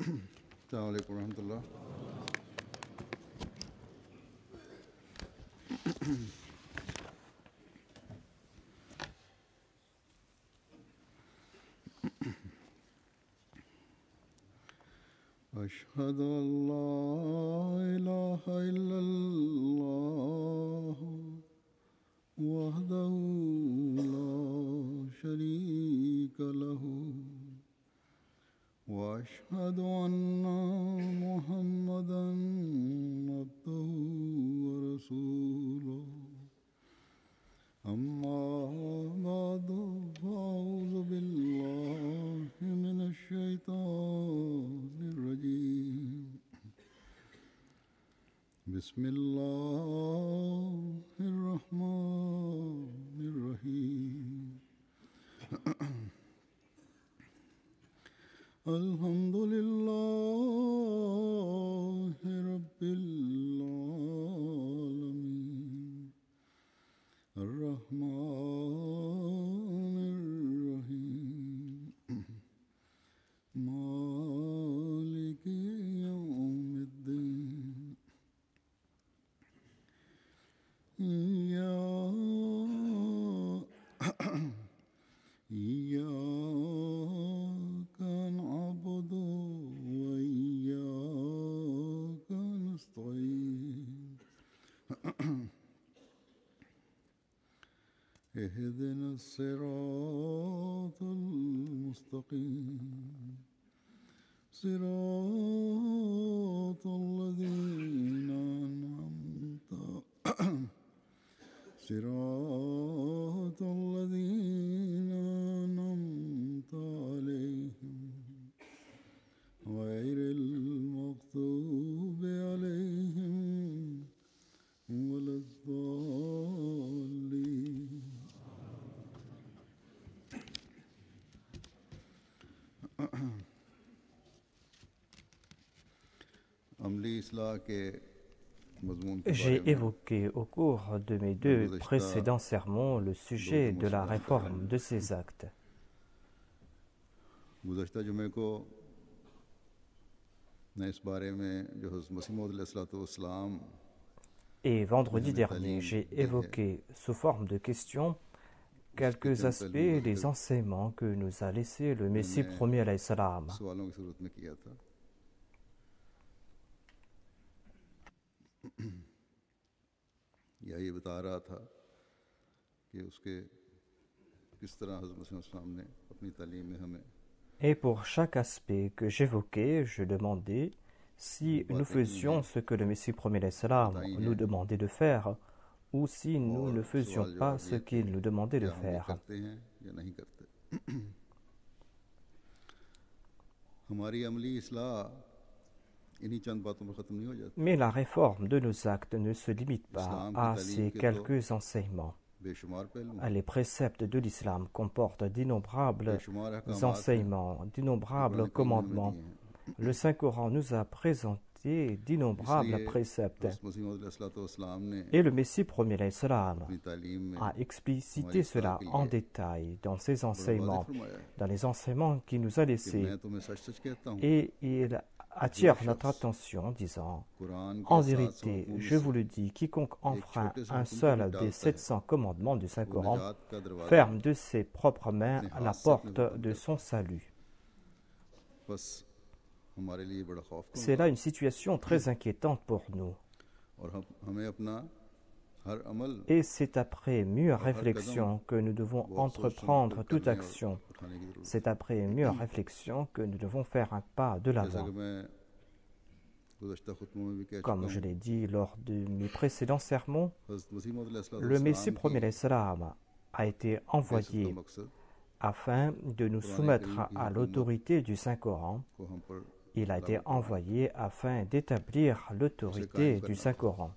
السلام عليكم ورحمة الله. أشهد أن لا إله إلا الله وحده لا شريك له وأشهد أن محمدًا عبده ورسوله أما بعد فأعوذ بالله من الشيطان الرجيم بسم الله الرحمن الرحيم الحمد لله رب العالمين الرحمن الرحيم مالك يوم الدين إياك نعبد وإياك نستعين اهدنا الصراط المستقيم صراط الذين أنعمت عليهم غير المغضوب عليهم ولا الضالين. अमली इस्लाह के J'ai évoqué au cours de mes deux précédents sermons le sujet de la réforme de ces actes. Et vendredi dernier, j'ai évoqué sous forme de questions quelques aspects des enseignements que nous a laissés le Messie premier alayhi salam. ये बता रहा था कि उसके किस तरह हज़रत मसीह अलैहिस्सलाम ने अपनी तालीम में हमें Et pour chaque aspect que j'évoquais, je demandais si nous faisions ce que le Messie premier alayhi salam nous demandait de faire ou si nous ne faisions pas ce qu'il nous demandait de faire. हमारी अमली इस्लाह Mais la réforme de nos actes ne se limite pas à ces quelques enseignements. Les préceptes de l'islam comportent d'innombrables enseignements, d'innombrables commandements. Le Saint-Coran nous a présenté d'innombrables préceptes. Et le Messie premier alayhi salam a explicité cela en détail dans ses enseignements, dans les enseignements qu'il nous a laissés. Et il attire notre attention en disant « En vérité, je vous le dis, quiconque enfreint un seul des 700 commandements du Saint-Coran ferme de ses propres mains la porte de son salut. » C'est là une situation très inquiétante pour nous. Et c'est après mûre réflexion que nous devons entreprendre toute action. C'est après mûre réflexion que nous devons faire un pas de l'avant. Comme je l'ai dit lors de mes précédents sermons, le Messie premier alayhi salam a été envoyé afin de nous soumettre à l'autorité du Saint-Coran. Il a été envoyé afin d'établir l'autorité du Saint-Coran.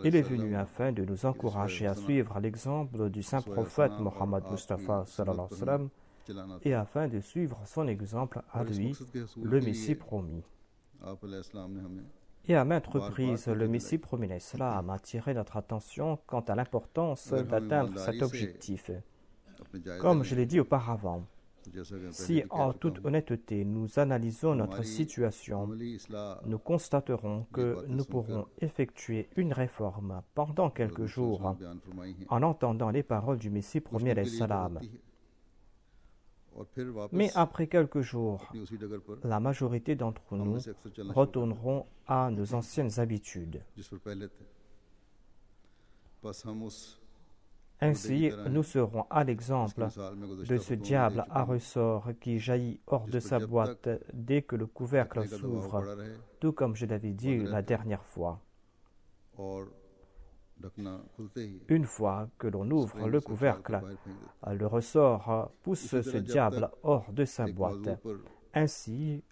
Il est venu afin de nous encourager à suivre l'exemple du saint prophète Mohammed Mustafa sallallahu alayhi wa sallam et afin de suivre son exemple à lui, le Messie promis. Et à maintes reprises, le Messie premier alayhi salam a attiré notre attention quant à l'importance d'atteindre cet objectif. Comme je l'ai dit auparavant, Si en toute honnêteté nous analysons notre situation, nous constaterons que nous pourrons effectuer une réforme pendant quelques jours en entendant les paroles du Messie premier alayhi salam. Mais après quelques jours, la majorité d'entre nous retourneront à nos anciennes habitudes. Ainsi, nous serons à l'exemple de ce diable à ressort qui jaillit hors de sa boîte dès que le couvercle s'ouvre, tout comme je l'avais dit la dernière fois. Une fois que l'on ouvre le couvercle, le ressort pousse ce diable hors de sa boîte. Ainsi,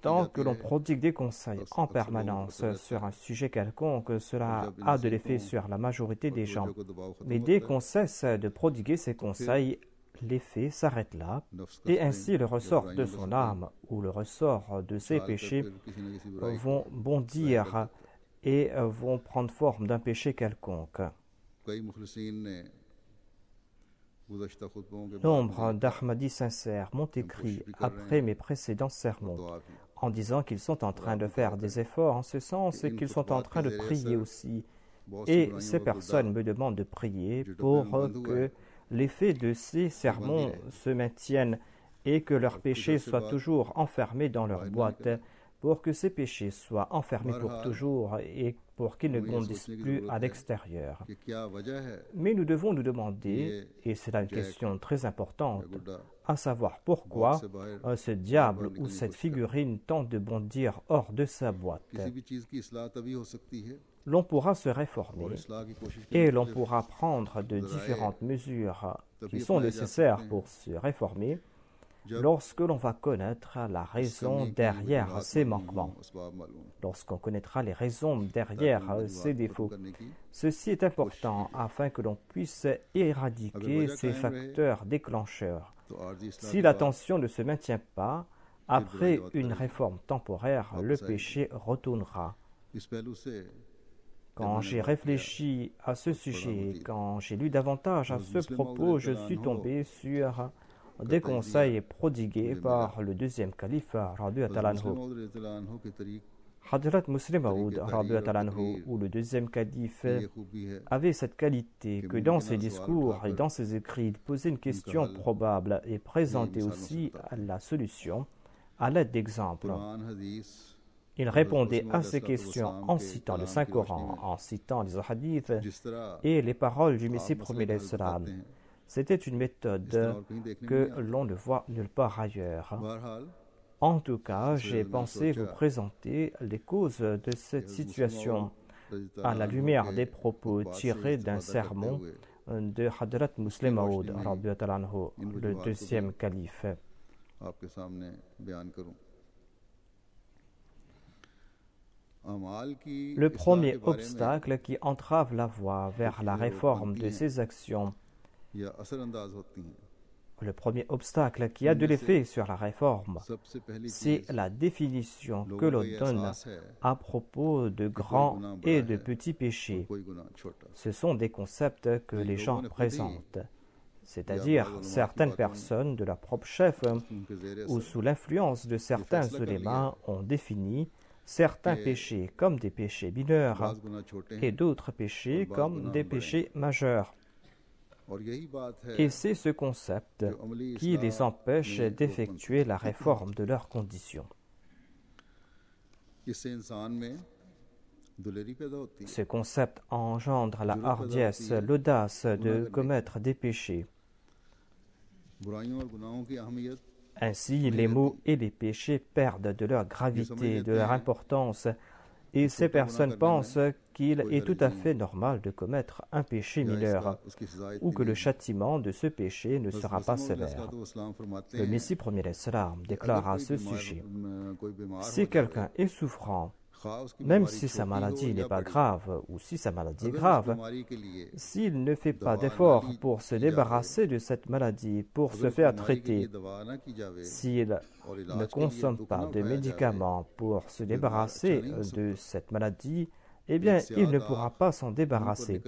tant que l'on prodigue des conseils en permanence sur un sujet quelconque, cela a de l'effet sur la majorité des gens. Mais dès qu'on cesse de prodiguer ces conseils, l'effet s'arrête là, et ainsi le ressort de son âme ou le ressort de ses péchés vont bondir et vont prendre forme d'un péché quelconque. Nombre d'Ahmadis sincères m'ont écrit après mes précédents sermons en disant qu'ils sont en train de faire des efforts en ce sens et qu'ils sont en train de prier aussi. Et ces personnes me demandent de prier pour que l'effet de ces sermons se maintienne et que leurs péchés soient toujours enfermés dans leur boîte, pour que ces péchés soient enfermés pour toujours et pour qu'ils ne bondissent plus à l'extérieur. Mais nous devons nous demander, et c'est là une question très importante, à savoir pourquoi ce diable ou cette figurine tente de bondir hors de sa boîte. L'on pourra se réformer et l'on pourra prendre de différentes mesures qui sont nécessaires pour se réformer lorsque l'on va connaître la raison derrière ces manquements, lorsqu'on connaîtra les raisons derrière ces défauts. Ceci est important afin que l'on puisse éradiquer ces facteurs déclencheurs. Si l'attention ne se maintient pas, après une réforme temporaire, le péché retournera. Quand j'ai réfléchi à ce sujet, quand j'ai lu davantage à ce propos, je suis tombé sur des conseils prodigués par le deuxième calife, Hadrat Muslim Maud, où le deuxième calife avait cette qualité que dans ses discours et dans ses écrits, il posait une question probable et présentait aussi la solution à l'aide d'exemples. Il répondait à ces questions en citant le Saint-Coran, en citant les hadiths et les paroles du Messie premier alayhi salam. C'était une méthode que l'on ne voit nulle part ailleurs. En tout cas, j'ai pensé vous présenter les causes de cette situation à la lumière des propos tirés d'un sermon de Hadrat Muslim Maud, le deuxième calife. Le premier obstacle qui entrave la voie vers la réforme de ces actions, le premier obstacle qui a de l'effet sur la réforme, c'est la définition que l'on donne à propos de grands et de petits péchés. Ce sont des concepts que les gens présentent, c'est-à-dire certaines personnes de leur propre chef ou sous l'influence de certains ulémas ont défini certains péchés comme des péchés mineurs et d'autres péchés comme des péchés majeurs. Et c'est ce concept qui les empêche d'effectuer la réforme de leurs conditions. Ce concept engendre la hardiesse, l'audace de commettre des péchés. Ainsi, les maux et les péchés perdent de leur gravité, de leur importance, et ces personnes pensent qu'il est tout à fait normal de commettre un péché mineur, ou que le châtiment de ce péché ne sera pas sévère. Le Messie premier alayhi salam déclare à ce sujet: si quelqu'un est souffrant, même si sa maladie n'est pas grave ou si sa maladie est grave, s'il ne fait pas d'effort pour se débarrasser de cette maladie, pour se faire traiter, s'il ne consomme pas de médicaments pour se débarrasser de cette maladie, eh bien, il ne pourra pas s'en débarrasser.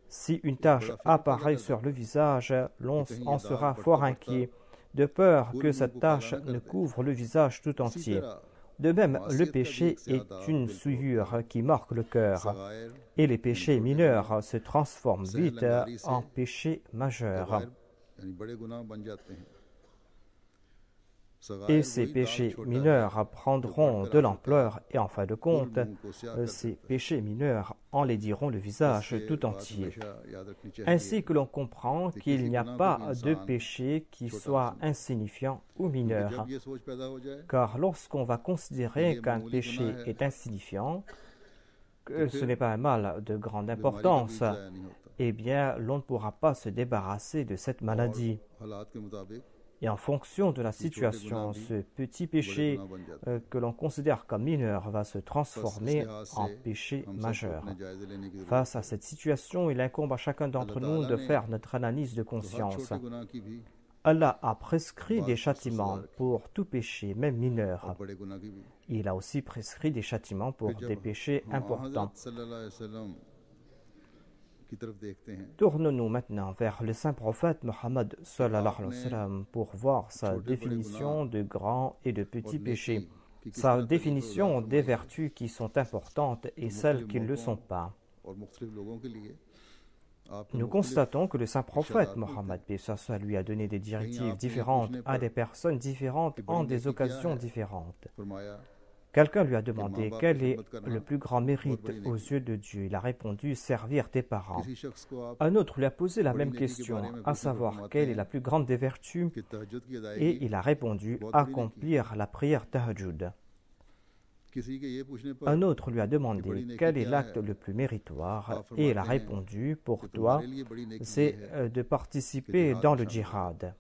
Si une tache apparaît sur le visage, l'on en sera fort inquiet, de peur que cette tache ne couvre le visage tout entier. De même, le péché est une souillure qui marque le cœur, et les péchés mineurs se transforment vite en péchés majeurs. Et ces péchés mineurs prendront de l'ampleur et en fin de compte, ces péchés mineurs enlaidiront le visage tout entier. Ainsi que l'on comprend qu'il n'y a pas de péché qui soit insignifiant ou mineur. Car lorsqu'on va considérer qu'un péché est insignifiant, que ce n'est pas un mal de grande importance, eh bien, l'on ne pourra pas se débarrasser de cette maladie. Et en fonction de la situation, ce petit péché que l'on considère comme mineur va se transformer en péché majeur. Face à cette situation, il incombe à chacun d'entre nous de faire notre analyse de conscience. Allah a prescrit des châtiments pour tout péché, même mineur. Il a aussi prescrit des châtiments pour des péchés importants. Tournons-nous maintenant vers le saint prophète Mohammed sallallahu alayhi wa sallam pour voir sa définition de grands et de petits péchés, sa définition des vertus qui sont importantes et celles qui ne le sont pas. Nous constatons que le saint prophète Mohammed lui a donné des directives différentes à des personnes différentes en des occasions différentes. Quelqu'un lui a demandé quel est le plus grand mérite aux yeux de Dieu. Il a répondu servir tes parents. Un autre lui a posé la même question, à savoir quelle est la plus grande des vertus, et il a répondu accomplir la prière tahajjud. Un autre lui a demandé quel est l'acte le plus méritoire, et il a répondu pour toi, c'est de participer dans le djihad.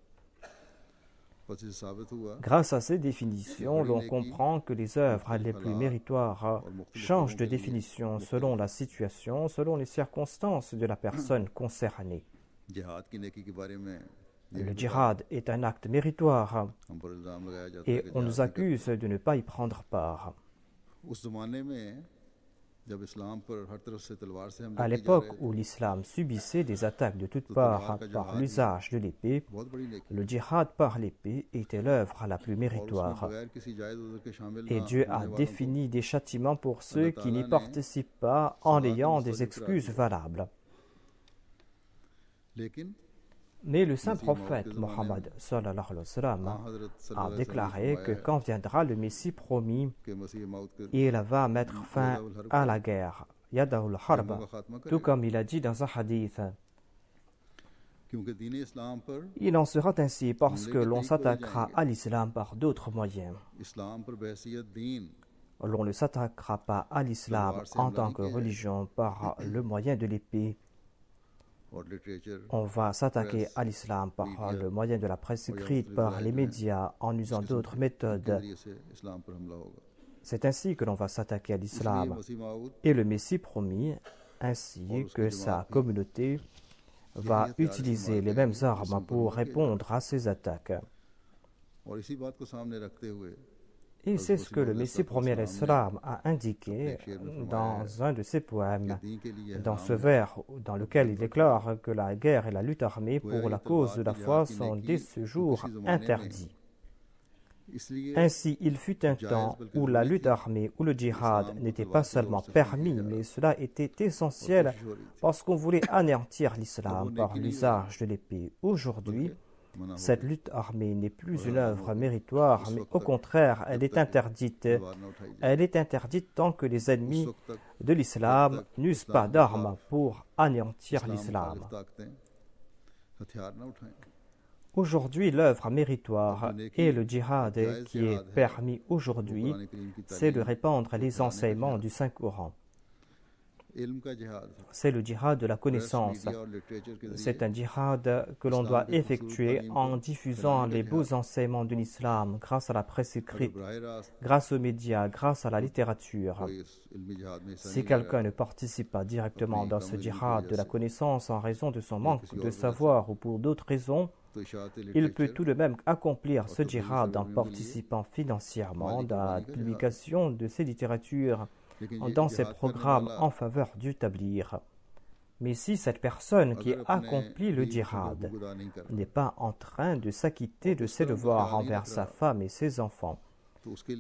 Grâce à ces définitions, l'on comprend que les œuvres les plus méritoires changent de définition selon la situation, selon les circonstances de la personne concernée. Le djihad est un acte méritoire et on nous accuse de ne pas y prendre part. À l'époque où l'islam subissait des attaques de toutes parts par l'usage de l'épée, le djihad par l'épée était l'œuvre la plus méritoire. Et Dieu a défini des châtiments pour ceux qui n'y participent pas en ayant des excuses valables. Mais le saint prophète Mohammed sallallahu alayhi wa sallam a déclaré que quand viendra le Messie promis, il va mettre fin à la guerre, yadahul harb, tout comme il a dit dans un hadith. Il en sera ainsi parce que l'on s'attaquera à l'islam par d'autres moyens. L'on ne s'attaquera pas à l'islam en tant que religion par le moyen de l'épée. On va s'attaquer à l'islam par le moyen de la presse écrite, par les médias, en usant d'autres méthodes. C'est ainsi que l'on va s'attaquer à l'islam. Et le Messie promis, ainsi que sa communauté, va utiliser les mêmes armes pour répondre à ces attaques. Et c'est ce que le Messie premier Islam a indiqué dans un de ses poèmes, dans ce vers dans lequel il déclare que la guerre et la lutte armée pour la cause de la foi sont dès ce jour interdits. Ainsi, il fut un temps où la lutte armée ou le djihad n'était pas seulement permis, mais cela était essentiel parce qu'on voulait anéantir l'islam par l'usage de l'épée. Aujourd'hui, cette lutte armée n'est plus une œuvre méritoire, mais au contraire, elle est interdite. Elle est interdite tant que les ennemis de l'islam n'usent pas d'armes pour anéantir l'islam. Aujourd'hui, l'œuvre méritoire et le djihad qui est permis aujourd'hui, c'est de répandre les enseignements du Saint-Coran. C'est le djihad de la connaissance. C'est un djihad que l'on doit effectuer en diffusant les beaux enseignements de l'islam grâce à la presse écrite, grâce aux médias, grâce à la littérature. Si quelqu'un ne participe pas directement dans ce djihad de la connaissance en raison de son manque de savoir ou pour d'autres raisons, il peut tout de même accomplir ce djihad en participant financièrement dans la publication de ces littératures, dans ses programmes en faveur du tablir. Mais si cette personne qui accomplit le djihad n'est pas en train de s'acquitter de ses devoirs envers sa femme et ses enfants,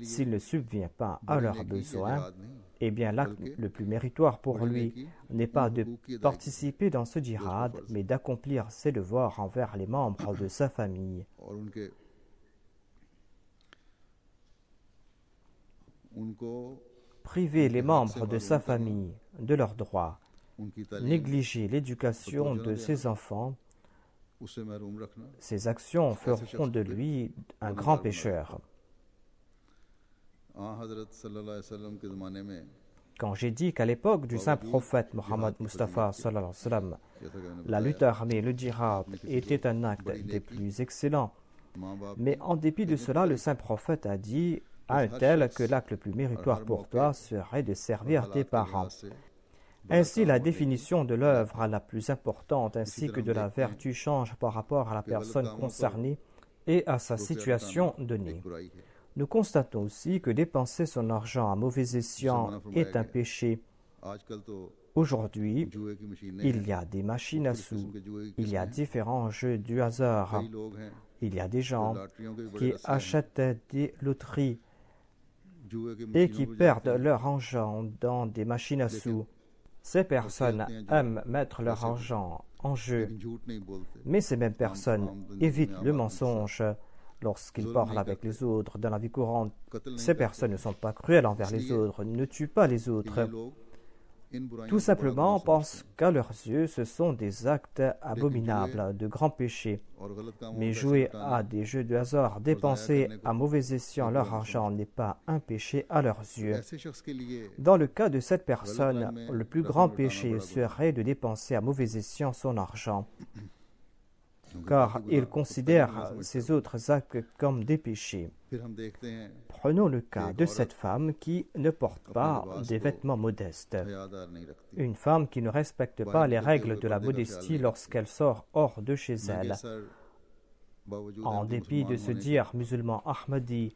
s'il ne subvient pas à leurs besoins, eh bien l'acte le plus méritoire pour lui n'est pas de participer dans ce djihad, mais d'accomplir ses devoirs envers les membres de sa famille. Priver les membres de sa famille de leurs droits, négliger l'éducation de ses enfants, ces actions feront de lui un grand pécheur. Quand j'ai dit qu'à l'époque du saint prophète Mohammed Mustafa sallallahu alayhi wa sallam, la lutte armée, le djihad, était un acte des plus excellents, mais en dépit de cela, le saint prophète a dit à un tel que l'acte le plus méritoire pour toi serait de servir tes parents. Ainsi, la définition de l'œuvre la plus importante ainsi que de la vertu change par rapport à la personne concernée et à sa situation donnée. Nous constatons aussi que dépenser son argent à mauvais escient est un péché. Aujourd'hui, il y a des machines à sous, il y a différents jeux du hasard, il y a des gens qui achètent des loteries et qui perdent leur argent dans des machines à sous. Ces personnes aiment mettre leur argent en jeu, mais ces mêmes personnes évitent le mensonge lorsqu'ils parlent avec les autres dans la vie courante. Ces personnes ne sont pas cruelles envers les autres, ne tuent pas les autres, tout simplement parce qu'à leurs yeux, ce sont des actes abominables, de grands péchés. Mais jouer à des jeux de hasard, dépenser à mauvais escient leur argent n'est pas un péché à leurs yeux. Dans le cas de cette personne, le plus grand péché serait de dépenser à mauvais escient son argent, car il considère ces autres actes comme des péchés. Prenons le cas de cette femme qui ne porte pas des vêtements modestes. Une femme qui ne respecte pas les règles de la modestie lorsqu'elle sort hors de chez elle. En dépit de se dire musulman Ahmadi,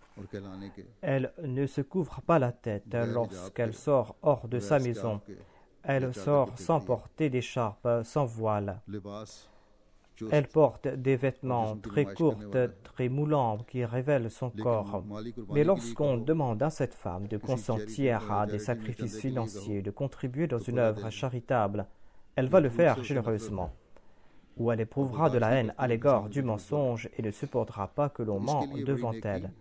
elle ne se couvre pas la tête lorsqu'elle sort hors de sa maison. Elle sort sans porter d'écharpe, sans voile. Elle porte des vêtements très courts, très moulants, qui révèlent son corps. Mais lorsqu'on demande à cette femme de consentir à des sacrifices financiers, de contribuer dans une œuvre charitable, elle va le faire généreusement. Ou elle éprouvera de la haine à l'égard du mensonge et ne supportera pas que l'on ment devant elle.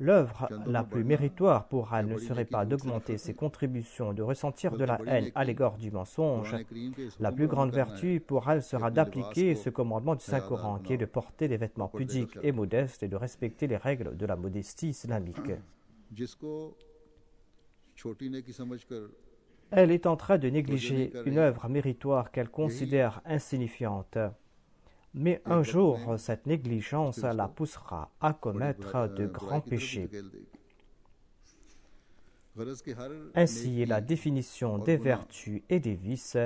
L'œuvre la plus méritoire pour elle ne serait pas d'augmenter ses contributions, de ressentir de la haine à l'égard du mensonge. La plus grande vertu pour elle sera d'appliquer ce commandement du Saint-Coran qui est de porter des vêtements pudiques et modestes et de respecter les règles de la modestie islamique. Elle est en train de négliger une œuvre méritoire qu'elle considère insignifiante. Mais un jour, cette négligence la poussera à commettre de grands péchés. Ainsi, la définition des vertus et des vices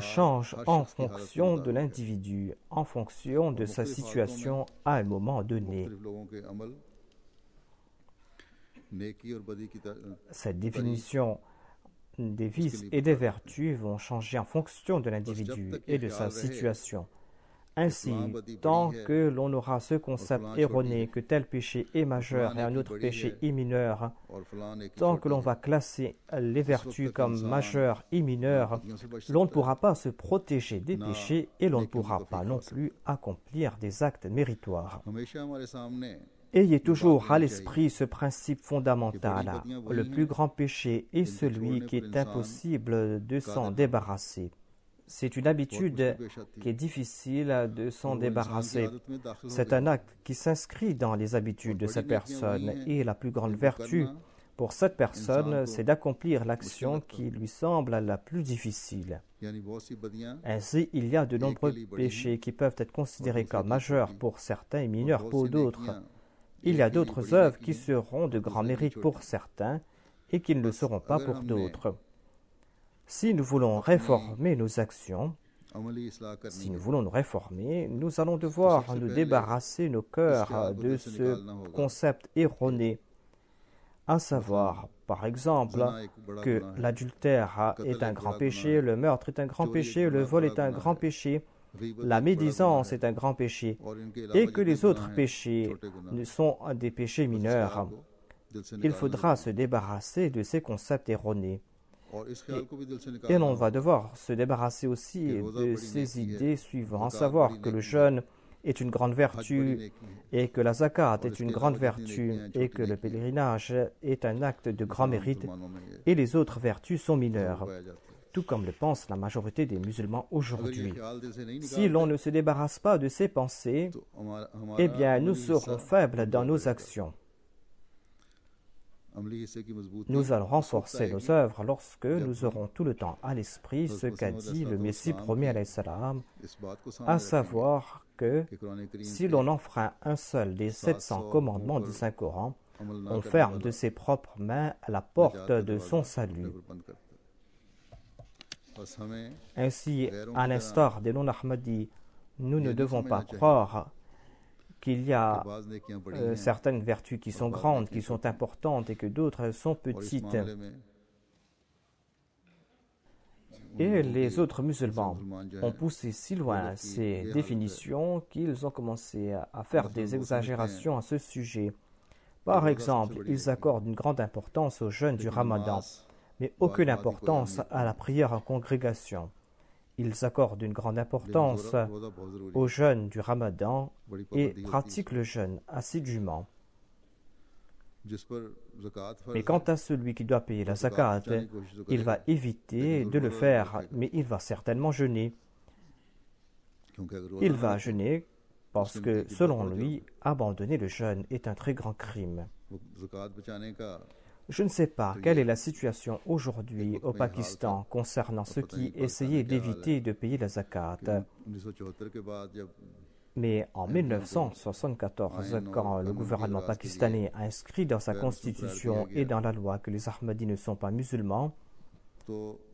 change en fonction de l'individu, en fonction de sa situation à un moment donné. Cette définition des vices et des vertus vont changer en fonction de l'individu et de sa situation. Ainsi, tant que l'on aura ce concept erroné que tel péché est majeur et un autre péché est mineur, tant que l'on va classer les vertus comme majeures et mineures, l'on ne pourra pas se protéger des péchés et l'on ne pourra pas non plus accomplir des actes méritoires. Ayez toujours à l'esprit ce principe fondamental. Le plus grand péché est celui qui est impossible de s'en débarrasser. C'est une habitude qui est difficile de s'en débarrasser. C'est un acte qui s'inscrit dans les habitudes de cette personne et la plus grande vertu pour cette personne, c'est d'accomplir l'action qui lui semble la plus difficile. Ainsi, il y a de nombreux péchés qui peuvent être considérés comme majeurs pour certains et mineurs pour d'autres. Il y a d'autres œuvres qui seront de grand mérite pour certains et qui ne le seront pas pour d'autres. Si nous voulons réformer nos actions, si nous voulons nous réformer, nous allons devoir nous débarrasser nos cœurs de ce concept erroné. à savoir, par exemple, que l'adultère est un grand péché, le meurtre est un grand péché, le vol est un grand péché, la médisance est un grand péché, et que les autres péchés sont des péchés mineurs. Il faudra se débarrasser de ces concepts erronés. Et l'on va devoir se débarrasser aussi de ces idées suivantes, à savoir que le jeûne est une grande vertu et que la zakat est une grande vertu et que le pèlerinage est un acte de grand mérite et les autres vertus sont mineures, tout comme le pense la majorité des musulmans aujourd'hui. Si l'on ne se débarrasse pas de ces pensées, eh bien nous serons faibles dans nos actions. Nous allons renforcer nos œuvres lorsque nous aurons tout le temps à l'esprit ce qu'a dit le Messie premier alayhi salam, à savoir que si l'on enfreint un seul des 700 commandements du Saint-Coran, on ferme de ses propres mains la porte de son salut. Ainsi, à l'instar des non-Ahmadis, nous ne devons pas croire qu'il y a certaines vertus qui sont grandes, qui sont importantes et que d'autres sont petites. Et les autres musulmans ont poussé si loin ces définitions qu'ils ont commencé à faire des exagérations à ce sujet. Par exemple, ils accordent une grande importance au jeûne du Ramadan, mais aucune importance à la prière en congrégation. Ils accordent une grande importance au jeûne du Ramadan et pratiquent le jeûne assidûment. Mais quant à celui qui doit payer la zakat, il va éviter de le faire, mais il va certainement jeûner. Il va jeûner parce que, selon lui, abandonner le jeûne est un très grand crime. Je ne sais pas quelle est la situation aujourd'hui au Pakistan concernant ceux qui essayaient d'éviter de payer la zakat. Mais en 1974, quand le gouvernement pakistanais a inscrit dans sa constitution et dans la loi que les Ahmadis ne sont pas musulmans,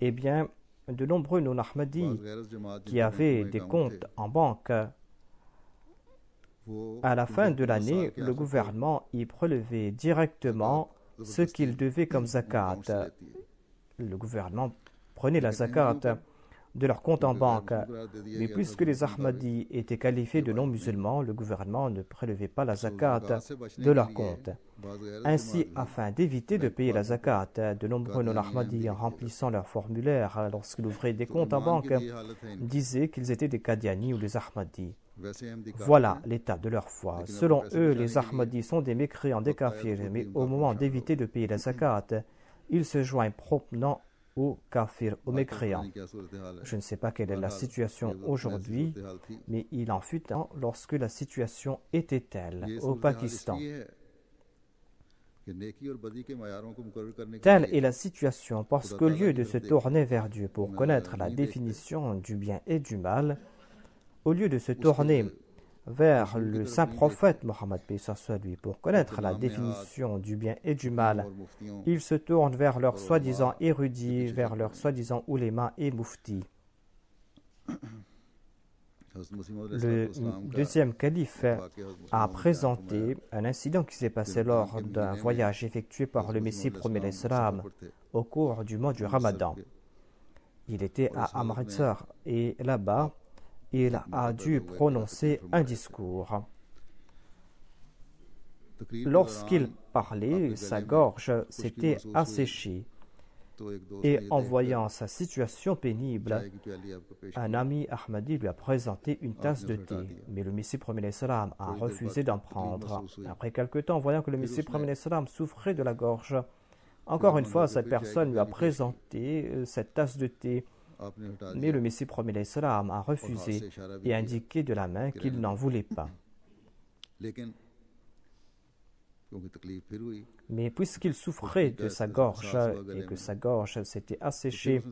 eh bien, de nombreux non-Ahmadis qui avaient des comptes en banque, à la fin de l'année, le gouvernement y prélevait directement ce qu'il devait comme zakat. Le gouvernement prenait la zakat de leur compte en banque. Mais puisque les Ahmadis étaient qualifiés de non-musulmans, le gouvernement ne prélevait pas la zakat de leur compte. Ainsi, afin d'éviter de payer la zakat, de nombreux non-Ahmadis, en remplissant leur formulaire lorsqu'ils ouvraient des comptes en banque, disaient qu'ils étaient des Qadianis ou des Ahmadis. Voilà l'état de leur foi. Selon eux, les Ahmadis sont des mécréants, des kafirs, mais au moment d'éviter de payer la zakat, ils se joignent promptement aux kafirs, aux mécréants. Je ne sais pas quelle est la situation aujourd'hui, mais il en fut un lorsque la situation était telle au Pakistan. Telle est la situation parce qu'au lieu de se tourner vers Dieu pour connaître la définition du bien et du mal, au lieu de se tourner vers le saint prophète Mohammed lui pour connaître la définition du bien et du mal, ils se tournent vers leurs soi-disant érudits, vers leurs soi-disant oulémas et mouftis. Le deuxième calife a présenté un incident qui s'est passé lors d'un voyage effectué par le Messie premier l'Islam au cours du mois du Ramadan. Il était à Amritsar et là-bas, il a dû prononcer un discours. Lorsqu'il parlait, sa gorge s'était asséchée. Et en voyant sa situation pénible, un ami Ahmadi lui a présenté une tasse de thé. Mais le Messie premier l'Islam a refusé d'en prendre. Après quelque temps, voyant que le Messie premier l'Islam souffrait de la gorge, encore une fois, cette personne lui a présenté cette tasse de thé. Mais le Messie premier l'Islam a refusé et indiqué de la main qu'il n'en voulait pas. Mais puisqu'il souffrait de sa gorge et que sa gorge s'était asséchée,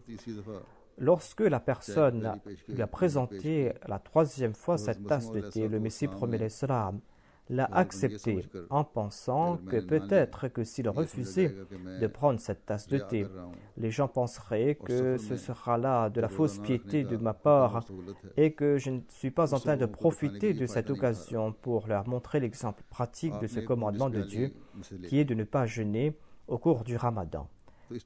lorsque la personne lui a présenté la troisième fois cette tasse de thé, le Messie premier l'Islam l'a accepté en pensant que peut-être que s'il refusait de prendre cette tasse de thé, les gens penseraient que ce sera là de la fausse piété de ma part et que je ne suis pas en train de profiter de cette occasion pour leur montrer l'exemple pratique de ce commandement de Dieu qui est de ne pas jeûner au cours du Ramadan.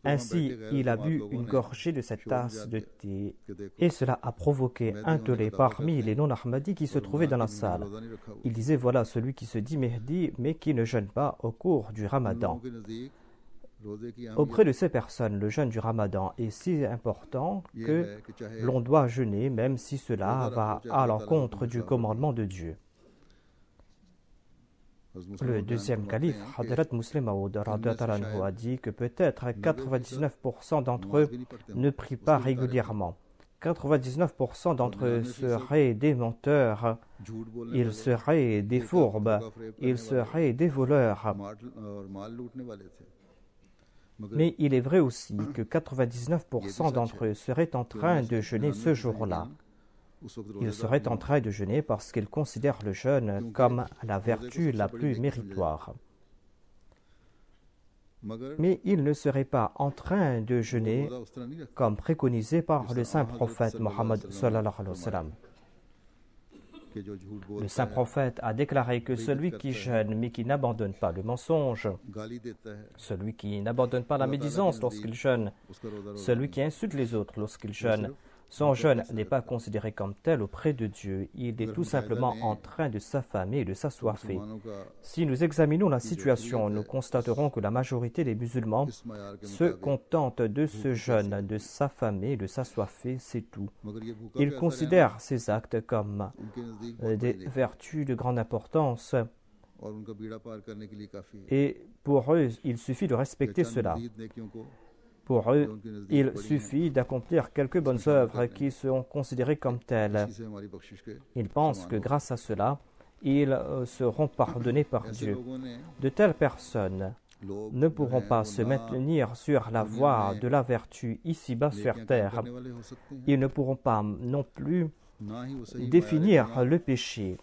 Ainsi, il a bu une gorgée de cette tasse de thé et cela a provoqué un tollé parmi les non-Ahmadis qui se trouvaient dans la salle. Il disait, voilà celui qui se dit Mehdi mais qui ne jeûne pas au cours du Ramadan. Auprès de ces personnes, le jeûne du Ramadan est si important que l'on doit jeûner même si cela va à l'encontre du commandement de Dieu. Le deuxième calife, Hadrat Muslim Maud a dit que peut-être 99% d'entre eux ne prient pas régulièrement. 99% d'entre eux seraient des menteurs, ils seraient des fourbes, ils seraient des voleurs. Mais il est vrai aussi que 99% d'entre eux seraient en train de jeûner ce jour-là. Ils seraient en train de jeûner parce qu'ils considèrent le jeûne comme la vertu la plus méritoire. Mais ils ne seraient pas en train de jeûner comme préconisé par le saint prophète Mohammed sallallahu alayhi wa sallam. Le saint prophète a déclaré que celui qui jeûne mais qui n'abandonne pas le mensonge, celui qui n'abandonne pas la médisance lorsqu'il jeûne, celui qui insulte les autres lorsqu'il jeûne, son jeûne n'est pas considéré comme tel auprès de Dieu. Il est tout simplement en train de s'affamer et de s'assoiffer. Si nous examinons la situation, nous constaterons que la majorité des musulmans se contentent de ce jeûne, de s'affamer et de s'assoiffer, c'est tout. Ils considèrent ces actes comme des vertus de grande importance et pour eux, il suffit de respecter cela. Pour eux, il suffit d'accomplir quelques bonnes œuvres qui seront considérées comme telles. Ils pensent que grâce à cela, ils seront pardonnés par Dieu. De telles personnes ne pourront pas se maintenir sur la voie de la vertu ici-bas sur terre. Ils ne pourront pas non plus définir le péché.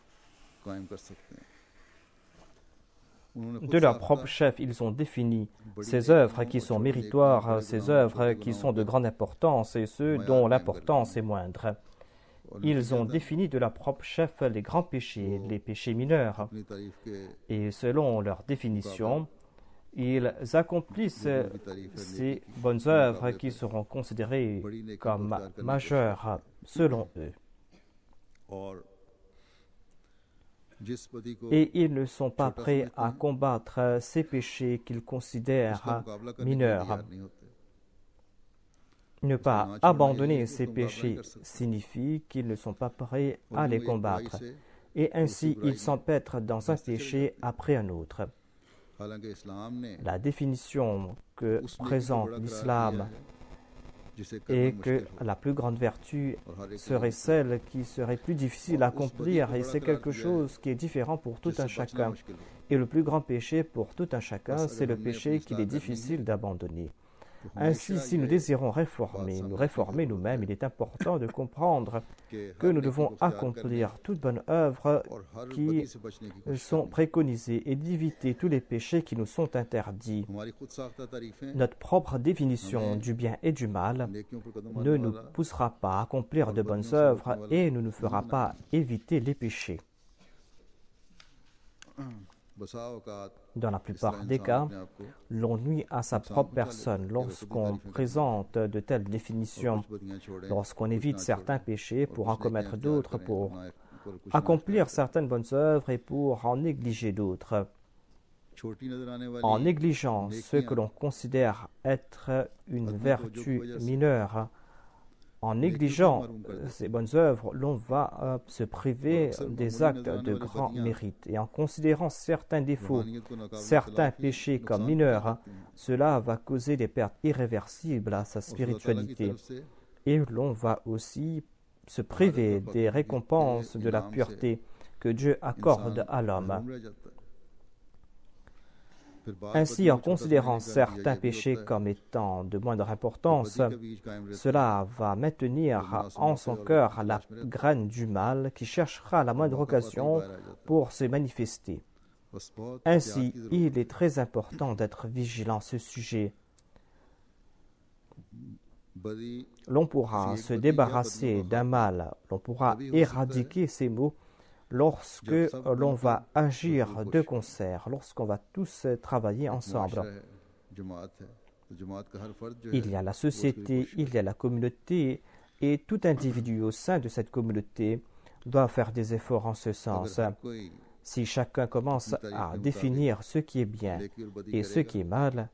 De leur propre chef, ils ont défini ces œuvres qui sont méritoires, ces œuvres qui sont de grande importance et ceux dont l'importance est moindre. Ils ont défini de leur propre chef les grands péchés, les péchés mineurs. Et selon leur définition, ils accomplissent ces bonnes œuvres qui seront considérées comme majeures selon eux. Et ils ne sont pas prêts à combattre ces péchés qu'ils considèrent mineurs. Ne pas abandonner ces péchés signifie qu'ils ne sont pas prêts à les combattre. Et ainsi, ils s'empêtrent dans un péché après un autre. La définition que présente l'islam est que la plus grande vertu serait celle qui serait plus difficile à accomplir et c'est quelque chose qui est différent pour tout un chacun. Et le plus grand péché pour tout un chacun, c'est le péché qu'il est difficile d'abandonner. Ainsi, si nous désirons nous réformer nous-mêmes, il est important de comprendre que nous devons accomplir toute bonne œuvre qui sont préconisées et d'éviter tous les péchés qui nous sont interdits. Notre propre définition du bien et du mal ne nous poussera pas à accomplir de bonnes œuvres et ne nous fera pas éviter les péchés. Dans la plupart des cas, l'on nuit à sa propre personne lorsqu'on présente de telles définitions, lorsqu'on évite certains péchés pour en commettre d'autres, pour accomplir certaines bonnes œuvres et pour en négliger d'autres. En négligeant ce que l'on considère être une vertu mineure, en négligeant ces bonnes œuvres, l'on va se priver des actes de grand mérite. Et en considérant certains défauts, certains péchés comme mineurs, cela va causer des pertes irréversibles à sa spiritualité. Et l'on va aussi se priver des récompenses de la pureté que Dieu accorde à l'homme. Ainsi, en considérant certains péchés comme étant de moindre importance, cela va maintenir en son cœur la graine du mal qui cherchera la moindre occasion pour se manifester. Ainsi, il est très important d'être vigilant à ce sujet. L'on pourra se débarrasser d'un mal, l'on pourra éradiquer ces maux lorsque l'on va agir de concert, lorsqu'on va tous travailler ensemble. Il y a la société, il y a la communauté, et tout individu au sein de cette communauté doit faire des efforts en ce sens. Si chacun commence à définir ce qui est bien et ce qui est mal,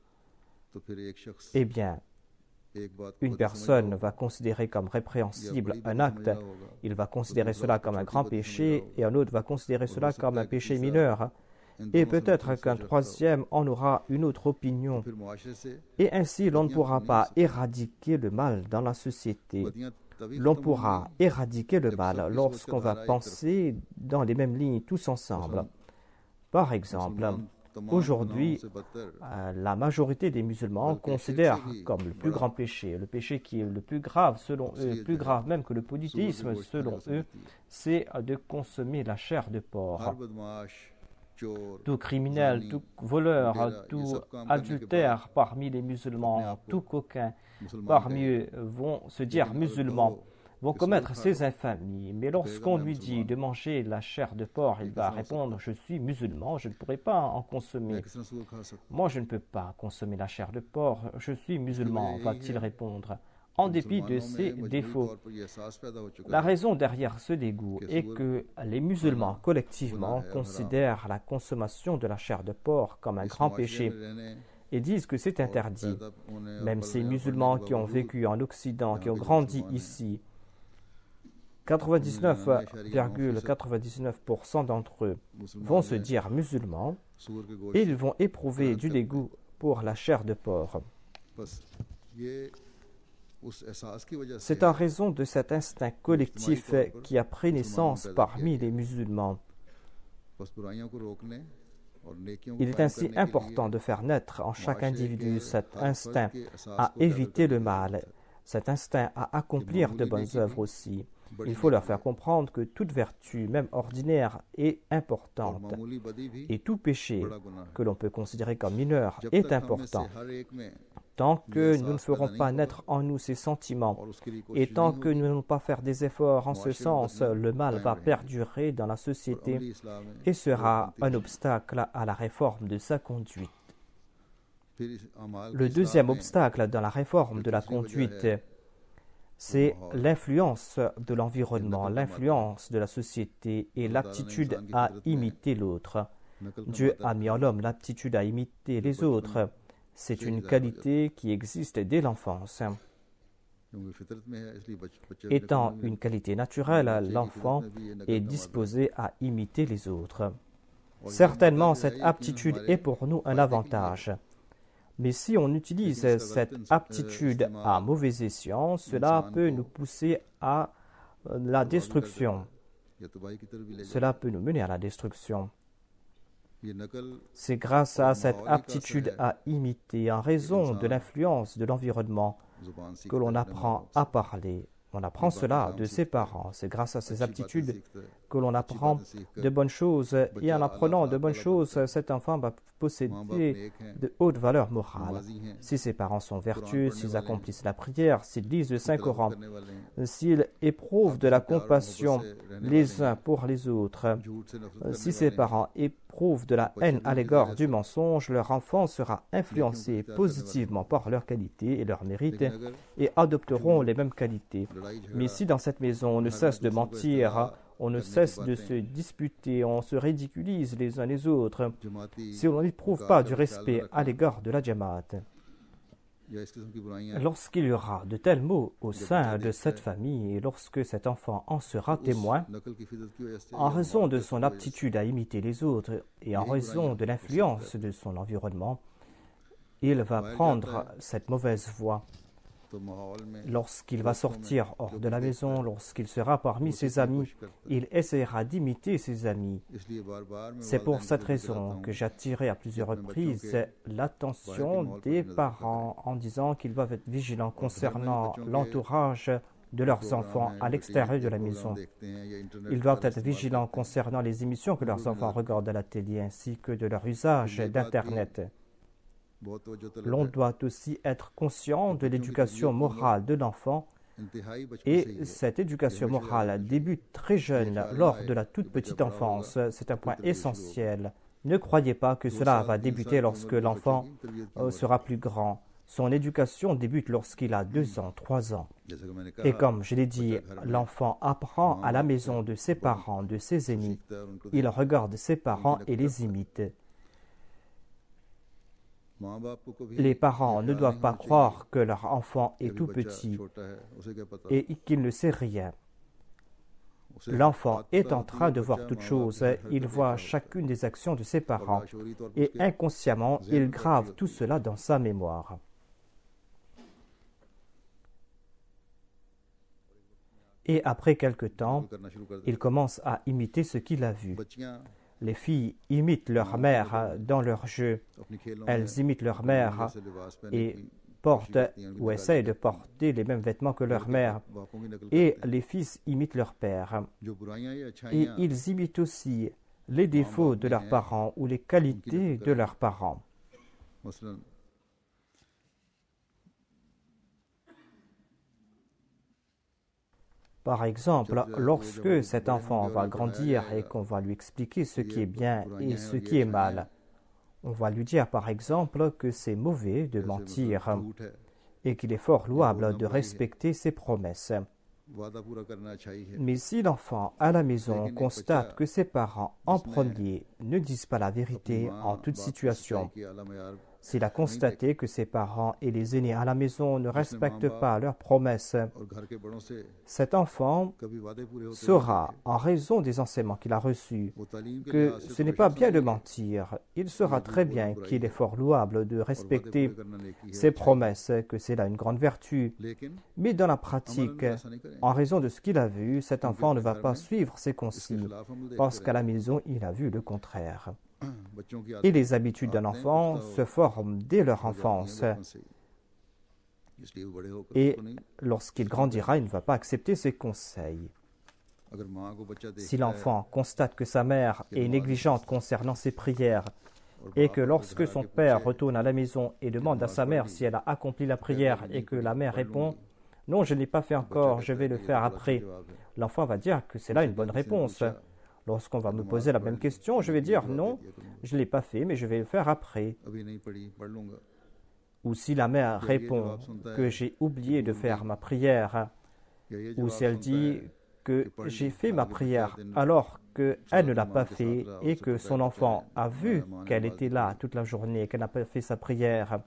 eh bien, une personne va considérer comme répréhensible un acte, il va considérer cela comme un grand péché, et un autre va considérer cela comme un péché mineur. Et peut-être qu'un troisième en aura une autre opinion. Et ainsi, l'on ne pourra pas éradiquer le mal dans la société. L'on pourra éradiquer le mal lorsqu'on va penser dans les mêmes lignes tous ensemble. Par exemple, aujourd'hui, la majorité des musulmans considèrent comme le plus grand péché, le péché qui est le plus grave selon eux, plus grave même que le polythéisme selon eux, c'est de consommer la chair de porc. Tout criminel, tout voleur, tout adultère parmi les musulmans, tout coquin parmi eux vont se dire musulmans, vont commettre ces infamies. Mais lorsqu'on lui dit de manger la chair de porc, il va répondre « Je suis musulman, je ne pourrai pas en consommer. Moi, je ne peux pas consommer la chair de porc, je suis musulman », va-t-il répondre, en dépit de ses défauts. La raison derrière ce dégoût est que les musulmans collectivement considèrent la consommation de la chair de porc comme un grand péché et disent que c'est interdit. Même ces musulmans qui ont vécu en Occident, qui ont grandi ici, 99,99% d'entre eux vont se dire musulmans et ils vont éprouver du dégoût pour la chair de porc. C'est en raison de cet instinct collectif qui a pris naissance parmi les musulmans. Il est ainsi important de faire naître en chaque individu cet instinct à éviter le mal, cet instinct à accomplir de bonnes œuvres aussi. Il faut leur faire comprendre que toute vertu, même ordinaire, est importante. Et tout péché que l'on peut considérer comme mineur est important. Tant que nous ne ferons pas naître en nous ces sentiments et tant que nous n'allons pas faire des efforts en ce sens, le mal va perdurer dans la société et sera un obstacle à la réforme de sa conduite. Le deuxième obstacle dans la réforme de la conduite, c'est l'influence de l'environnement, l'influence de la société et l'aptitude à imiter l'autre. Dieu a mis en l'homme l'aptitude à imiter les autres. C'est une qualité qui existe dès l'enfance. Étant une qualité naturelle, l'enfant est disposé à imiter les autres. Certainement, cette aptitude est pour nous un avantage. Mais si on utilise cette aptitude à mauvais escient, cela peut nous pousser à la destruction. Cela peut nous mener à la destruction. C'est grâce à cette aptitude à imiter, en raison de l'influence de l'environnement, que l'on apprend à parler. On apprend cela de ses parents. C'est grâce à ces aptitudes que l'on apprend de bonnes choses. Et en apprenant de bonnes choses, cet enfant va posséder de hautes valeurs morales. Si ses parents sont vertueux, s'ils accomplissent la prière, s'ils lisent le Saint-Coran, s'ils éprouvent de la compassion les uns pour les autres, si ses parents éprouvent de la haine à l'égard du mensonge, leur enfant sera influencé positivement par leurs qualités et leurs mérites et adopteront les mêmes qualités. Mais si dans cette maison on ne cesse de mentir, on ne cesse de se disputer, on se ridiculise les uns les autres, si on n'éprouve pas du respect à l'égard de la Jamaat, lorsqu'il y aura de tels mots au sein de cette famille et lorsque cet enfant en sera témoin, en raison de son aptitude à imiter les autres et en raison de l'influence de son environnement, il va prendre cette mauvaise voie. Lorsqu'il va sortir hors de la maison, lorsqu'il sera parmi ses amis, il essaiera d'imiter ses amis. C'est pour cette raison que j'ai attiré à plusieurs reprises l'attention des parents en disant qu'ils doivent être vigilants concernant l'entourage de leurs enfants à l'extérieur de la maison. Ils doivent être vigilants concernant les émissions que leurs enfants regardent à la télé ainsi que de leur usage d'Internet. L'on doit aussi être conscient de l'éducation morale de l'enfant et cette éducation morale débute très jeune, lors de la toute petite enfance. C'est un point essentiel Ne croyez pas que cela va débuter lorsque l'enfant sera plus grand. Son éducation débute lorsqu'il a 2 ans, 3 ans. Et comme je l'ai dit, l'enfant apprend à la maison de ses parents, de ses aînés. Il regarde ses parents et les imite. Les parents ne doivent pas croire que leur enfant est tout petit et qu'il ne sait rien. L'enfant est en train de voir toutes choses, il voit chacune des actions de ses parents et inconsciemment, il grave tout cela dans sa mémoire. Et après quelque temps, il commence à imiter ce qu'il a vu. Les filles imitent leur mère dans leurs jeux. Elles imitent leur mère et portent ou essayent de porter les mêmes vêtements que leur mère. Et les fils imitent leur père. Et ils imitent aussi les défauts de leurs parents ou les qualités de leurs parents. Par exemple, lorsque cet enfant va grandir et qu'on va lui expliquer ce qui est bien et ce qui est mal, on va lui dire par exemple que c'est mauvais de mentir et qu'il est fort louable de respecter ses promesses. Mais si l'enfant à la maison constate que ses parents en premier ne disent pas la vérité en toute situation, s'il a constaté que ses parents et les aînés à la maison ne respectent pas leurs promesses, cet enfant saura, en raison des enseignements qu'il a reçus, que ce n'est pas bien de mentir. Il saura très bien qu'il est fort louable de respecter ses promesses, que c'est là une grande vertu. Mais dans la pratique, en raison de ce qu'il a vu, cet enfant ne va pas suivre ses consignes, parce qu'à la maison, il a vu le contraire. Et les habitudes d'un enfant se forment dès leur enfance. Et lorsqu'il grandira, il ne va pas accepter ses conseils. Si l'enfant constate que sa mère est négligente concernant ses prières et que lorsque son père retourne à la maison et demande à sa mère si elle a accompli la prière et que la mère répond « Non, je ne l'ai pas fait encore, je vais le faire après », l'enfant va dire que c'est là une bonne réponse. Lorsqu'on va me poser la même question, je vais dire « Non, je ne l'ai pas fait, mais je vais le faire après ». Ou si la mère répond que j'ai oublié de faire ma prière, ou si elle dit que j'ai fait ma prière alors qu'elle ne l'a pas fait et que son enfant a vu qu'elle était là toute la journée et qu'elle n'a pas fait sa prière,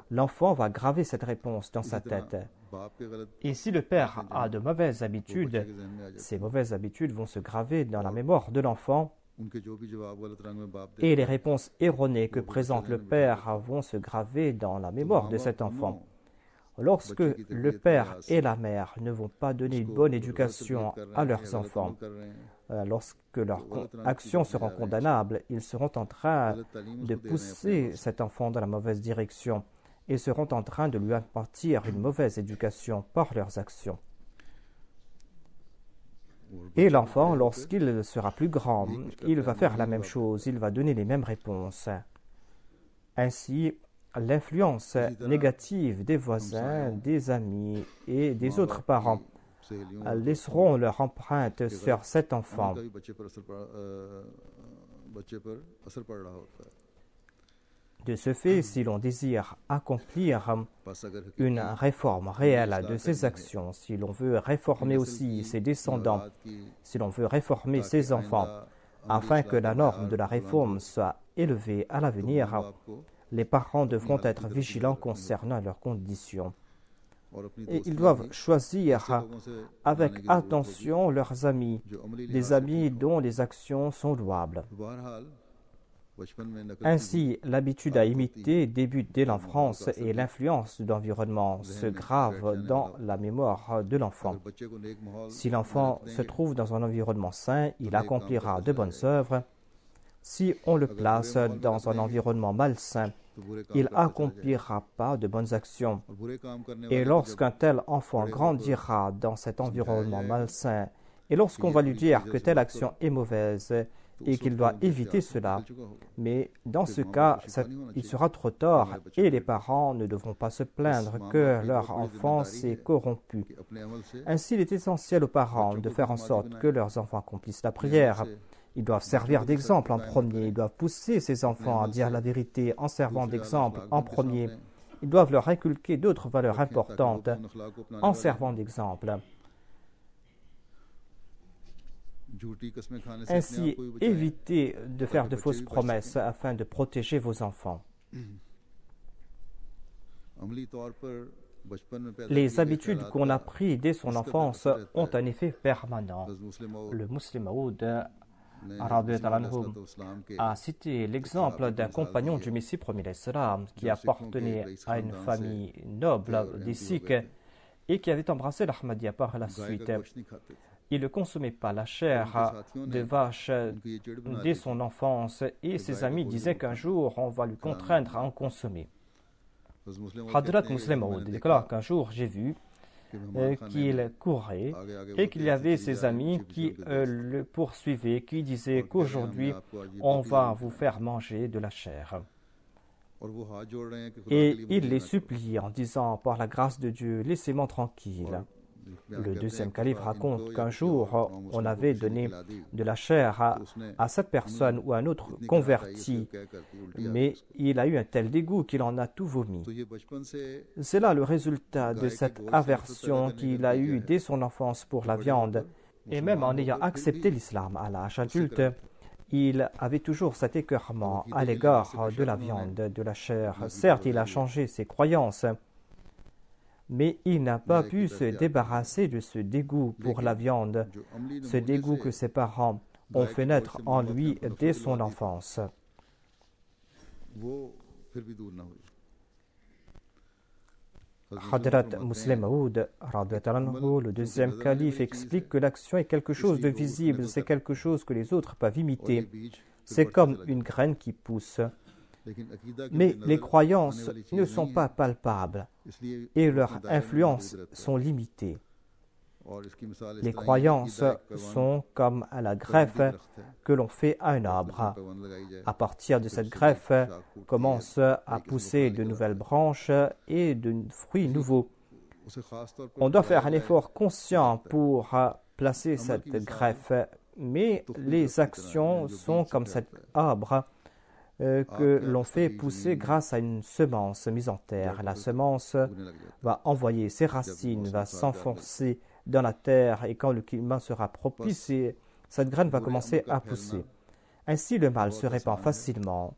l'enfant va graver cette réponse dans sa tête. Et si le père a de mauvaises habitudes, ces mauvaises habitudes vont se graver dans la mémoire de l'enfant et les réponses erronées que présente le père vont se graver dans la mémoire de cet enfant. Lorsque le père et la mère ne vont pas donner une bonne éducation à leurs enfants, lorsque leurs actions seront condamnables, ils seront en train de pousser cet enfant dans la mauvaise direction et seront en train de lui impartir une mauvaise éducation par leurs actions. Et l'enfant, lorsqu'il sera plus grand, il va faire la même chose, il va donner les mêmes réponses. Ainsi, l'influence négative des voisins, des amis et des autres parents laisseront leur empreinte sur cet enfant. De ce fait, si l'on désire accomplir une réforme réelle de ses actions, si l'on veut réformer aussi ses descendants, si l'on veut réformer ses enfants, afin que la norme de la réforme soit élevée à l'avenir, les parents devront être vigilants concernant leurs conditions. Et ils doivent choisir avec attention leurs amis, des amis dont les actions sont louables. Ainsi, l'habitude à imiter débute dès l'enfance et l'influence de l'environnement se grave dans la mémoire de l'enfant. Si l'enfant se trouve dans un environnement sain, il accomplira de bonnes œuvres. Si on le place dans un environnement malsain, il n'accomplira pas de bonnes actions. Et lorsqu'un tel enfant grandira dans cet environnement malsain, et lorsqu'on va lui dire que telle action est mauvaise et qu'il doit éviter cela, mais dans ce cas, il sera trop tard et les parents ne devront pas se plaindre que leur enfant s'est corrompu. Ainsi, il est essentiel aux parents de faire en sorte que leurs enfants accomplissent la prière Ils doivent servir d'exemple en premier. Ils doivent pousser ces enfants à dire la vérité en servant d'exemple en premier. Ils doivent leur inculquer d'autres valeurs importantes en servant d'exemple. Ainsi, évitez de faire de fausses promesses afin de protéger vos enfants. Les habitudes qu'on a prises dès son enfance ont un effet permanent. Le Muslim Maud a cité l'exemple d'un compagnon du Messie premier l'Islam qui appartenait à une famille noble des Sikhs et qui avait embrassé l'Ahmadiyya par la suite. Il ne consommait pas la chair de vache dès son enfance et ses amis disaient qu'un jour on va lui contraindre à en consommer. Hadrat Muslim Maud déclare qu'un jour j'ai vu qu'il courait et qu'il y avait ses amis qui le poursuivaient, qui disaient qu'aujourd'hui on va vous faire manger de la chair. Et il les suppliait en disant par la grâce de Dieu, laissez-moi tranquille. Le deuxième calife raconte qu'un jour, on avait donné de la chair à cette personne ou à un autre converti, mais il a eu un tel dégoût qu'il en a tout vomi. C'est là le résultat de cette aversion qu'il a eue dès son enfance pour la viande, et même en ayant accepté l'islam à l'âge adulte, il avait toujours cet écœurement à l'égard de la viande, de la chair. Certes, il a changé ses croyances, mais il n'a pas pu se débarrasser de ce dégoût pour la viande, ce dégoût que ses parents ont fait naître en lui dès son enfance. Hadrat Muslim Maud, le deuxième calife, explique que l'action est quelque chose de visible, c'est quelque chose que les autres peuvent imiter. C'est comme une graine qui pousse. Mais les croyances ne sont pas palpables et leurs influences sont limitées. Les croyances sont comme la greffe que l'on fait à un arbre. À partir de cette greffe, commencent à pousser de nouvelles branches et de fruits nouveaux. On doit faire un effort conscient pour placer cette greffe, mais les actions sont comme cet arbre que l'on fait pousser grâce à une semence mise en terre. La semence va envoyer ses racines, va s'enfoncer dans la terre et quand le climat sera propice, cette graine va commencer à pousser. Ainsi, le mal se répand facilement.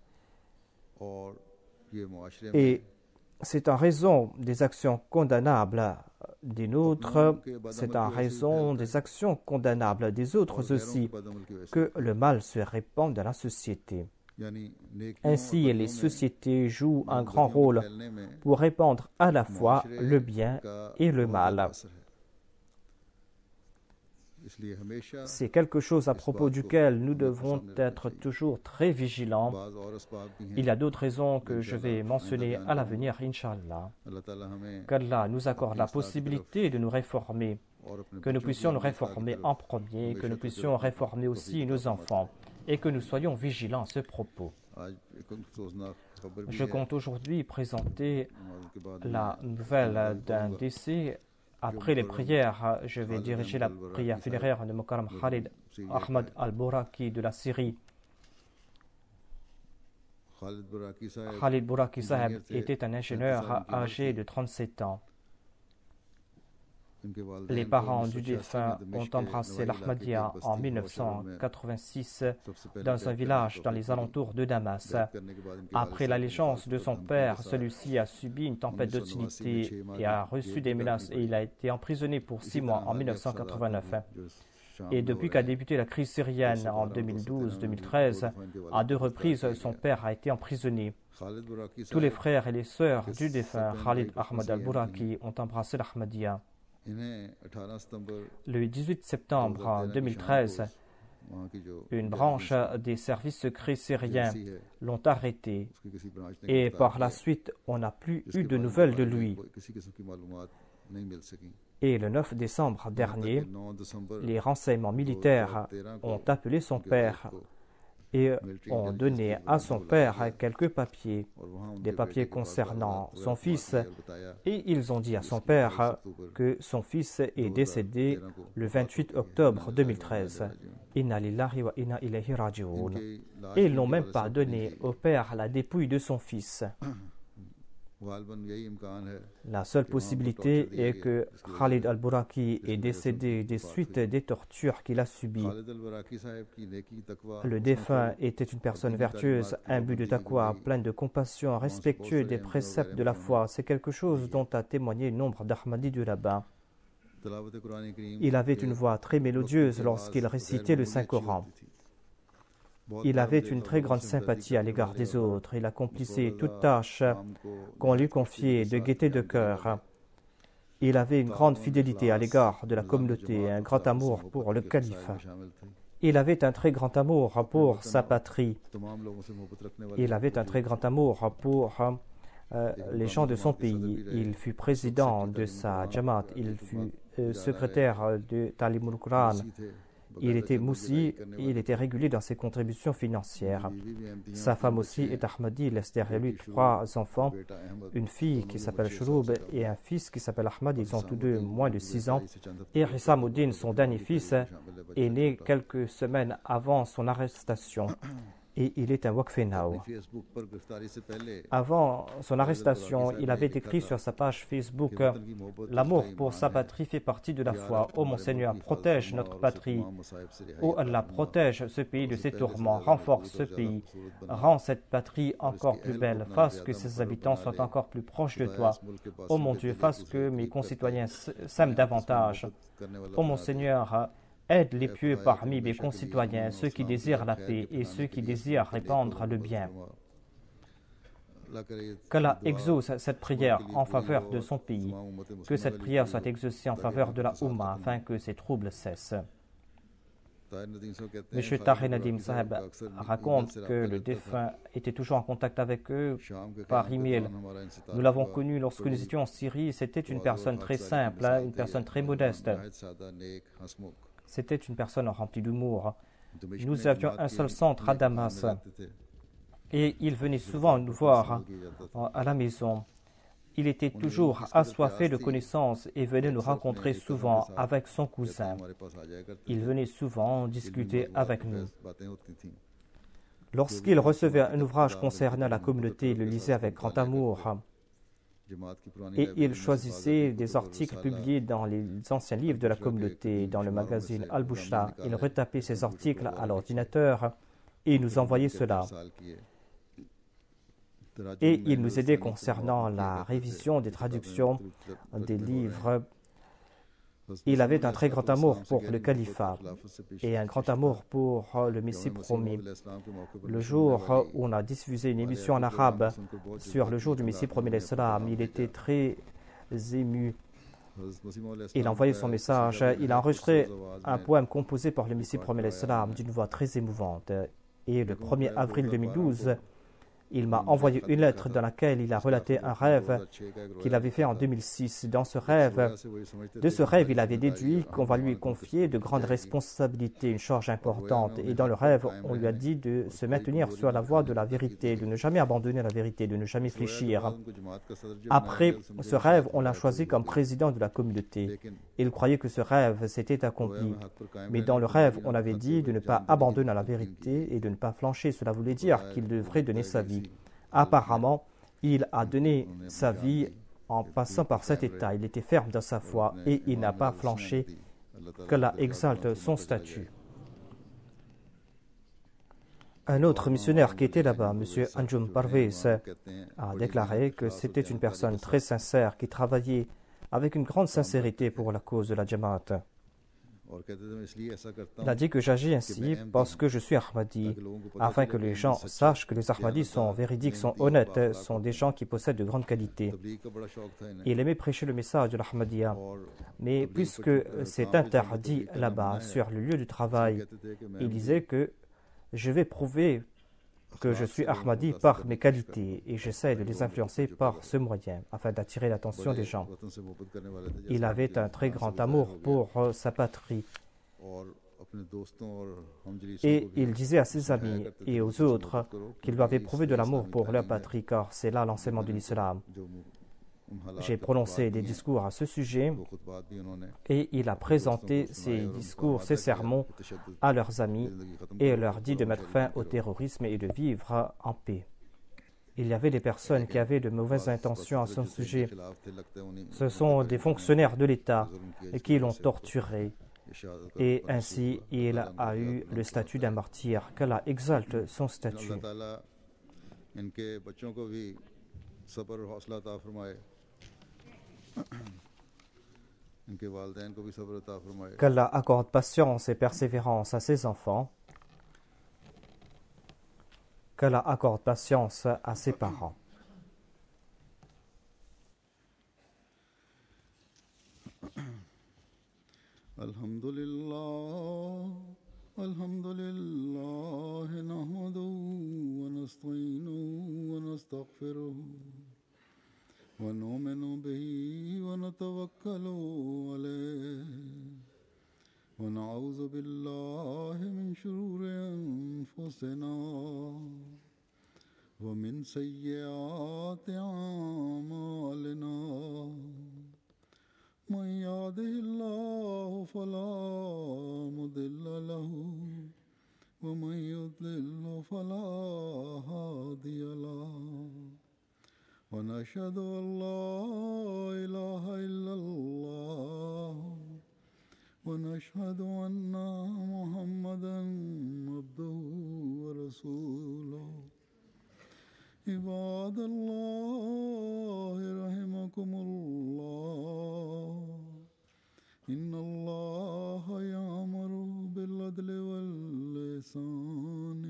Et c'est en raison des actions condamnables des nôtres, c'est en raison des actions condamnables des autres aussi que le mal se répand dans la société. Ainsi, les sociétés jouent un grand rôle pour répandre à la fois le bien et le mal. C'est quelque chose à propos duquel nous devons être toujours très vigilants. Il y a d'autres raisons que je vais mentionner à l'avenir, Inch'Allah. Qu'Allah nous accorde la possibilité de nous réformer, que nous puissions nous réformer en premier, que nous puissions réformer aussi nos enfants et que nous soyons vigilants à ce propos. Je compte aujourd'hui présenter la nouvelle d'un décès. Après les prières, je vais diriger la prière funéraire de Mukarram Khalid Ahmad al-Buraki de la Syrie. Khalid Buraki Saheb était un ingénieur âgé de 37 ans. Les parents du défunt ont embrassé l'Ahmadiyya en 1986 dans un village dans les alentours de Damas. Après l'allégeance de son père, celui-ci a subi une tempête d'hostilité et a reçu des menaces et il a été emprisonné pour 6 mois en 1989. Et depuis qu'a débuté la crise syrienne en 2012-2013, à 2 reprises, son père a été emprisonné. Tous les frères et les sœurs du défunt Khalid Ahmad al-Buraki ont embrassé l'Ahmadiyya. Le 18 septembre 2013, une branche des services secrets syriens l'ont arrêté et par la suite, on n'a plus eu de nouvelles de lui. Et le 9 décembre dernier, les renseignements militaires ont appelé son père et ont donné à son père quelques papiers, des papiers concernant son fils, et ils ont dit à son père que son fils est décédé le 28 octobre 2013. Inna lillahi wa inna ilayhi raji'un. Et ils n'ont même pas donné au père la dépouille de son fils. La seule possibilité est que Khalid al-Buraki est décédé des suites des tortures qu'il a subies. Le défunt était une personne vertueuse, imbue de taqwa, pleine de compassion, respectueux des préceptes de la foi. C'est quelque chose dont a témoigné nombre d'Ahmadis de là-bas. Il avait une voix très mélodieuse lorsqu'il récitait le Saint-Coran. Il avait une très grande sympathie à l'égard des autres. Il accomplissait toute tâche qu'on lui confiait de gaieté de cœur. Il avait une grande fidélité à l'égard de la communauté, un grand amour pour le calife. Il avait un très grand amour pour sa patrie. Il avait un très grand amour pour les gens de son pays. Il fut président de sa Jamaat. Il fut secrétaire de Talimul Quran. Il était moussi et il était régulier dans ses contributions financières. Sa femme aussi est Ahmadi. Il laisse derrière lui 3 enfants, une fille qui s'appelle Shouroub et un fils qui s'appelle Ahmad. Ils ont tous deux moins de 6 ans. Et Hissamuddin, son dernier fils, est né quelques semaines avant son arrestation. Et il est un Waqfenao. Avant son arrestation, il avait écrit sur sa page Facebook « L'amour pour sa patrie fait partie de la foi. Ô mon Seigneur, protège notre patrie. Ô Allah, protège ce pays de ses tourments. Renforce ce pays. Rends cette patrie encore plus belle. Fasse que ses habitants soient encore plus proches de toi. Ô mon Dieu, fasse que mes concitoyens s'aiment davantage. Ô mon Seigneur, aide les pieux parmi mes concitoyens, ceux qui désirent la paix et ceux qui désirent répandre le bien. Qu'Allah exauce cette prière en faveur de son pays, que cette prière soit exaucée en faveur de la Oumma afin que ces troubles cessent. M. Tahir Nadim Saheb raconte que le défunt était toujours en contact avec eux par email. Nous l'avons connu lorsque nous étions en Syrie. C'était une personne très simple, une personne très modeste. C'était une personne remplie d'humour. Nous avions un seul centre à Damas et il venait souvent nous voir à la maison. Il était toujours assoiffé de connaissances et venait nous rencontrer souvent avec son cousin. Il venait souvent discuter avec nous. Lorsqu'il recevait un ouvrage concernant la communauté, il le lisait avec grand amour. Et il choisissait des articles publiés dans les anciens livres de la communauté, dans le magazine Al-Bushra. Il retapait ces articles à l'ordinateur et il nous envoyait cela. Et il nous aidait concernant la révision des traductions des livres. Il avait un très grand amour pour le califat et un grand amour pour le Messie promis. Le jour où on a diffusé une émission en arabe sur le jour du Messie promis l'Islam, il était très ému. Il a envoyé son message. Il a enregistré un poème composé par le Messie promis l'Islam d'une voix très émouvante. Et le 1er avril 2012, il m'a envoyé une lettre dans laquelle il a relaté un rêve qu'il avait fait en 2006. De ce rêve, il avait déduit qu'on va lui confier de grandes responsabilités, une charge importante. Et dans le rêve, on lui a dit de se maintenir sur la voie de la vérité, de ne jamais abandonner la vérité, de ne jamais fléchir. Après ce rêve, on l'a choisi comme président de la communauté. Il croyait que ce rêve s'était accompli. Mais dans le rêve, on avait dit de ne pas abandonner la vérité et de ne pas flancher. Cela voulait dire qu'il devrait donner sa vie. Apparemment, il a donné sa vie en passant par cet état. Il était ferme dans sa foi et il n'a pas flanché. Qu'Allah exalte son statut. Un autre missionnaire qui était là-bas, M. Anjum Parvez, a déclaré que c'était une personne très sincère qui travaillait avec une grande sincérité pour la cause de la Jamaat. Il a dit que j'agis ainsi parce que je suis Ahmadi, afin que les gens sachent que les Ahmadis sont véridiques, sont honnêtes, sont des gens qui possèdent de grandes qualités. Il aimait prêcher le message de l'Ahmadiyya, mais puisque c'est interdit là-bas, sur le lieu du travail, il disait que je vais prouver que je suis Ahmadi par mes qualités et j'essaie de les influencer par ce moyen afin d'attirer l'attention des gens. Il avait un très grand amour pour sa patrie Et il disait à ses amis et aux autres qu'ils doivent éprouver de l'amour pour leur patrie, car c'est là l'enseignement de l'islam. J'ai prononcé des discours à ce sujet et il a présenté ces discours, ces sermons à leurs amis et leur dit de mettre fin au terrorisme et de vivre en paix. Il y avait des personnes qui avaient de mauvaises intentions à son sujet. Ce sont des fonctionnaires de l'État qui l'ont torturé et ainsi il a eu le statut d'un martyr. Qu'Allah exalte son statut. Qu'Allah accorde patience et persévérance à ses enfants. Qu'Allah accorde patience à ses parents. Alhamdulillah, nahmaduhu wa nasta'inuhu wa nastaghfiruhu. ونؤمن به ونتوكل عليه ونعوذ بالله من شرور أنفسنا ومن سيئات أعمالنا من يهده الله فلا مضل له ومن يضلل فلا هادي له ونشهد أن لا إله إلا الله ونشهد أن محمدا عبده ورسوله عباد الله رحمكم الله إن الله يأمر بالعدل والإحسان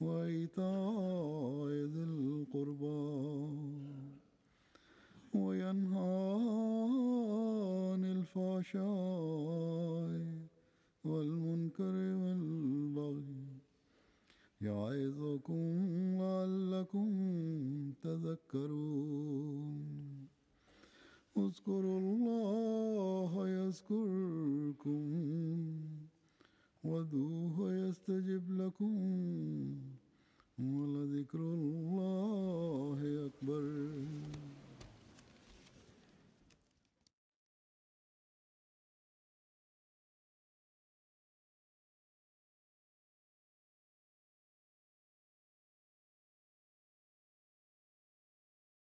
وإيتاء ذي القربى وينهى عن الفحشاء والمنكر والبغي يعظكم لعلكم تذكرون اذكروا الله يذكركم